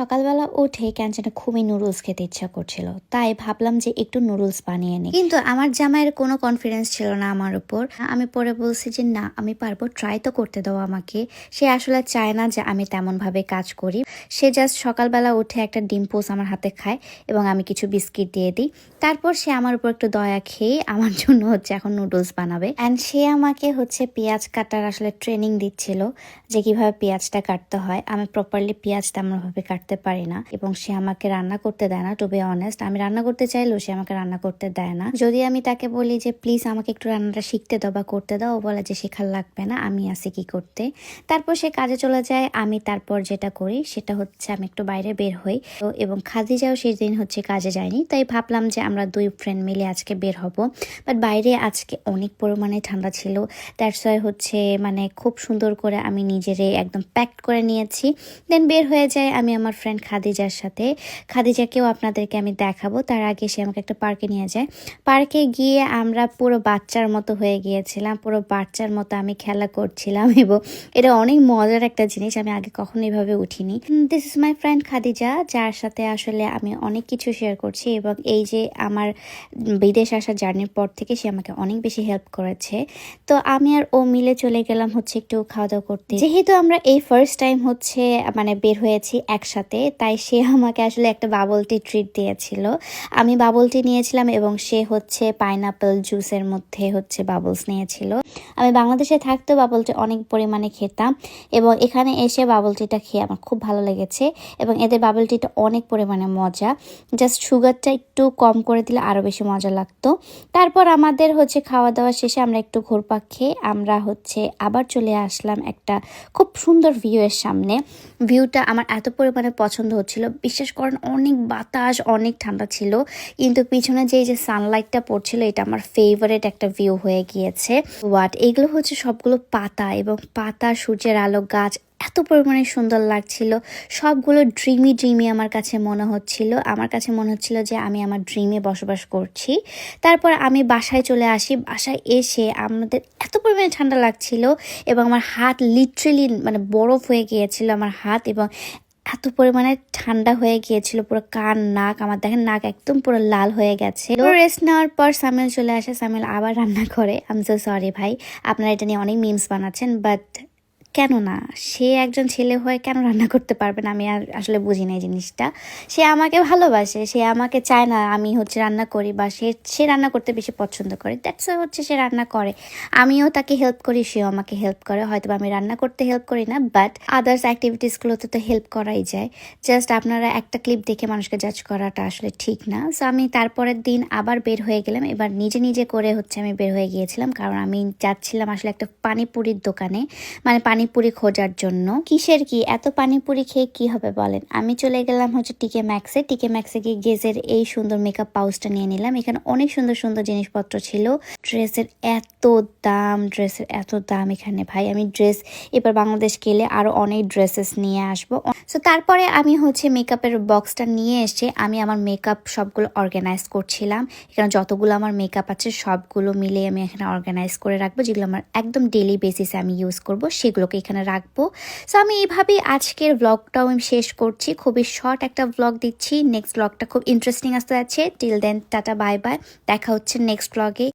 সকালবেলা উঠে কেন যেন খুবই নুডলস খেতে ইচ্ছা করছিল, তাই ভাবলাম যে একটু নুডলস বানিয়ে নিই। কিন্তু আমার জামাইয়ের কোনো কনফিডেন্স ছিল না আমার উপর। আমি পরে বলছি যে না, আমি পারবো, ট্রাই তো করতে দাও আমাকে। সে আসলে চায় না যে আমি তেমন ভাবে কাজ করি। সে জাস্ট সকালবেলা উঠে একটা ডিম পোস আমার হাতে খায় এবং আমি কিছু বিস্কিট দিয়ে দিই। তারপর সে আমার উপর একটু দয়া খেয়ে আমার জন্য হচ্ছে এখন নুডলস বানাবে। অ্যান্ড সে আমাকে হচ্ছে পেঁয়াজ কাটার আসলে ট্রেনিং দিচ্ছিল যে কিভাবে পেঁয়াজটা কাটতে হয়। আমি প্রপারলি পেঁয়াজ তেমনভাবে কাটতে পারি না এবং সে আমাকে রান্না করতে দেয় না। টু বি অনেস্ট, আমি রান্না করতে চাইলেও সে আমাকে রান্না করতে দেয় না। যদি আমি তাকে বলি যে প্লিজ আমাকে একটু রান্নাটা শিখতে দাও বা করতে দাও, ও বলে যে শেখার লাগবে না, আমি আছি কি করতে। তারপর সে কাজে চলে যায়। আমি তারপর যেটা করি সেটা হচ্ছে আমি একটু বাইরে বের হই এবং খাদিজাও সেই দিন হচ্ছে কাজে যায়নি, তাই ভাবলাম যে আমরা দুই ফ্রেন্ড মিলে আজকে বের হব। বাট বাইরে আজকে অনেক পরিমাণে ঠান্ডা ছিল। দ্যাটস ওয়াই হচ্ছে মানে খুব সুন্দর করে আমি নিজেরে একদম প্যাকড করে নিয়েছি। দেন বের হয়ে যায় আমি আমার ফ্রেন্ড খাদিজার সাথে। খাদিজাকেও আপনাদেরকে আমি দেখাবো। তার আগে সে আমাকে একটা পার্কে নিয়ে যায়। পার্কে গিয়ে আমরা পুরো বাচ্চার মতো হয়ে গিয়েছিলাম। পুরো বাচ্চার মতো আমি খেলা করছিলাম এবং এটা অনেক মজার একটা জিনিস। আমি আগে কখনো এভাবে উঠিনি। This is my friend Khadija, যার সাথে আসলে আমি অনেক কিছু শেয়ার করছি এবং এই যে আমার বিদেশ আসা জার্নির পর থেকে সে আমাকে অনেক বেশি হেল্প করেছে। তো আমি আর ও মিলে চলে গেলাম হচ্ছে একটু খাওয়া দাওয়া করতে। যেহেতু আমরা এই ফার্স্ট টাইম হচ্ছে মানে বের হয়েছি একসাথে, তাই সে আমাকে আসলে একটা বাবল টি ট্রিট দিয়েছিল। আমি বাবল টি নিয়েছিলাম এবং সে হচ্ছে পাইনাপেল জুসের মধ্যে হচ্ছে বাবলস নিয়েছিল। আমি বাংলাদেশে থাকতেও বাবল টি অনেক পরিমাণে খেতাম এবং এখানে এসে বাবল টিটা খেয়ে আমার খুব ভালো লেগেছে এবং এদের বাবল টিটা অনেক পরিমাণে মজা। জাস্ট সুগারটা একটু কম করে দিলে আরও বেশি মজা লাগতো। তারপর আমাদের হচ্ছে খাওয়া দাওয়া শেষে আমরা একটু ঘুরপাক খেয়ে আমরা হচ্ছে আবার চলে আসলাম একটা খুব সুন্দর ভিউয়ের সামনে। ভিউটা আমার এত পরিমাণে পছন্দ হচ্ছিল, বিশ্বাস করেন অনেক বাতাস, অনেক ঠান্ডা ছিল, কিন্তু পিছনে যে সানলাইটটা পড়ছিল এটা আমার ফেভারিট একটা ভিউ হয়ে গিয়েছে। এগুলো হচ্ছে সবগুলো পাতা এবং পাতা, সূর্যের আলো, গাছ এত পরিমাণে সুন্দর লাগছিল। সবগুলো ড্রিমি আমার কাছে মনে হচ্ছিল। আমার কাছে মনে হচ্ছিল যে আমি আমার ড্রিমে বসবাস করছি। তারপর আমি বাসায় চলে আসি। বাসায় এসে আমাদের এত পরিমাণে ঠান্ডা লাগছিল এবং আমার হাত লিটারেলি মানে বরফ হয়ে গিয়েছিল আমার হাত, এবং এত পরিমাণে ঠান্ডা হয়ে গিয়েছিল পুরো কান, নাক, আমার দেখেন নাক একদম পুরো লাল হয়ে গেছে। রেস্ট নেওয়ার পর সামিল চলে আসে। সামিল আবার রান্না করে। আই এম সো সরি ভাই, আপনারা এটা নিয়ে অনেক মিমস বানাচ্ছেন, বাট কেন না, সে একজন ছেলে হয়ে কেন রান্না করতে পারবে না, আমি আর আসলে বুঝি না এই জিনিসটা। সে আমাকে ভালোবাসে, সে আমাকে চায় না আমি হচ্ছে রান্না করি, বা সে রান্না করতে বেশি পছন্দ করে, দ্যাটস হচ্ছে সে রান্না করে। আমিও তাকে হেল্প করি, সেও আমাকে হেল্প করে। হয়তো আমি রান্না করতে হেল্প করি না, বাট আদার্স অ্যাক্টিভিটিসগুলোতে তো হেল্প করাই যায়। জাস্ট আপনারা একটা ক্লিপ দেখে মানুষকে জাজ করাটা আসলে ঠিক না। সো আমি তারপরের দিন আবার বের হয়ে গেলাম। এবার নিজে করে হচ্ছে আমি বের হয়ে গিয়েছিলাম, কারণ আমি যাচ্ছিলাম আসলে একটা পানিপুরির দোকানে, মানে পানিপুরি খোঁজার জন্য। কিসের কি এত পানিপুরি খেয়ে কি হবে বলেন। আমি চলে গেলাম হচ্ছে টিকে ম্যাক্সে গিয়ে গেজের এই সুন্দর মেকআপ পাউচটা নিয়ে নিলাম। এখানে অনেক সুন্দর সুন্দর জিনিসপত্র ছিল। ড্রেসের এত দাম এখানে ভাই। আমি ড্রেস এবার বাংলাদেশ গেলে আরো অনেক ড্রেসেস নিয়ে আসবো। সো তারপরে আমি হচ্ছে মেকআপের বক্সটা নিয়ে এসে আমি আমার মেকআপ সবগুলো অর্গানাইজ করছিলাম। এখানে যতগুলো আমার মেকআপ আছে সবগুলো মিলে আমি এখানে অর্গানাইজ করে রাখবো। যেগুলো আমার একদম ডেইলি বেসিসে আমি ইউজ করব সেগুলোকে এখানে রাখবো। সো আমি এইভাবেই আজকের ব্লগটাও আমি শেষ করছি। খুবই শর্ট একটা ব্লগ দিচ্ছি। নেক্সট ব্লগটা খুব ইন্টারেস্টিং আসতে যাচ্ছে। Till then tata, bye bye. দেখা হচ্ছে নেক্সট ব্লগে।